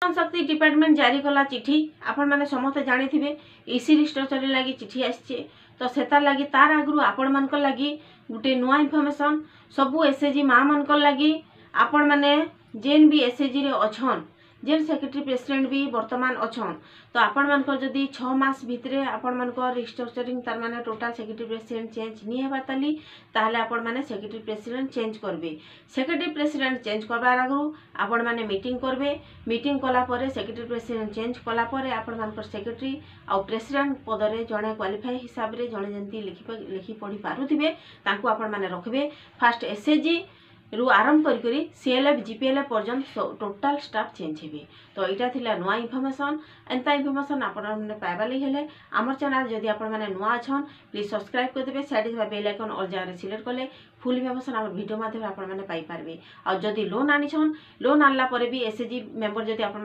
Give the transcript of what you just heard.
शक्ति डिपार्टमेंट जारी कला चिठी आपण मैंने समस्ते जानी थे इसी रिस्ट्रक्चर लगी चिठी आसी तो सेतार लगी तार आगु आपण मान लगी गोटे नुआ इनफर्मेशन सबू एसएचजी माँ मान लगी आपण मैंने जेन भी एसएचजी रे अच्छन जेन सेक्रेटरी प्रेसिडेंट भी वर्तमान अच्छन तो आपण मानकर जदि 6 मास भितर आपण मानकर रिस्ट्रक्चरिंग तार माने टोटल सेक्रेटरी प्रेसिडेंट चेंज नहीं हेबा ताली ताहले आपण माने सेक्रेटरी प्रेसिडेंट चेंज करबे। सेक्रेटरी प्रेसिडेंट चेंज करबार आगु आपण माने मीटिंग करबे। मीटिंग कला परे सेक्रेटरी प्रेसिडेंट चेंज कला परे आपण मानकर सेक्रेटरी आ प्रेसिडेंट पद रे जणे क्वालिफाई हिसाब रे जणे जंती लिखि पढ़ी पारुथिबे तांको आपण माने रखबे। फास्ट एसएचजी रु आरंभ करी सीएलएफ जीपीएलएफ पर्यंत टोटाल स्टाफ चेंज हेबे। तो यहाँ थिला नुआ इनफर्मेशन एंता इनफर्मेशन आपण माने पाइबा लई हेले हमर चैनल जदि आपण माने नुआ अछन प्लीज सब्सक्राइब कर देबे। साइड में बेल आइकन ऑल जगह सिलेक्ट करले फुल इनफर्मेशन हमर वीडियो माध्यम आपण माने पाई पारबे। आ जदि लोन आनी छन लोन आनला परे भी एसएचजी मेंबर जदि आपण